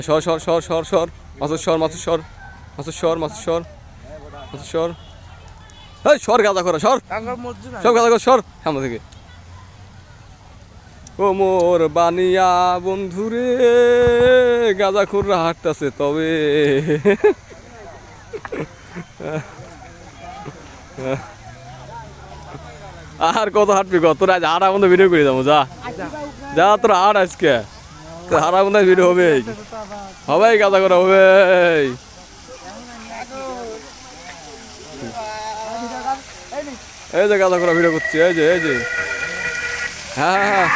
সর সর সর সর সর মাসুদ সর মাসুদ সর মাসুদ সর মাসুদ সর মাসুদ সর এই সর গাঁজা করা সর সব গাঁজা কর সর সামনে থেকে ও মোর বানিয়া বন্ধুরে গাঁজা খুররা হাঁটতেছে তবে আর কত হাঁটবি কত তোর আজ আড়া বন্ধু ভিডিও করে যাবো যা যা তোর হাট আজকে তোর হারা বন্ধু ভিডিও হবে হবে গাঁজা করা হবে এই যে গাঁজা করা ভিডিও করছি এই যে হ্যাঁ হ্যাঁ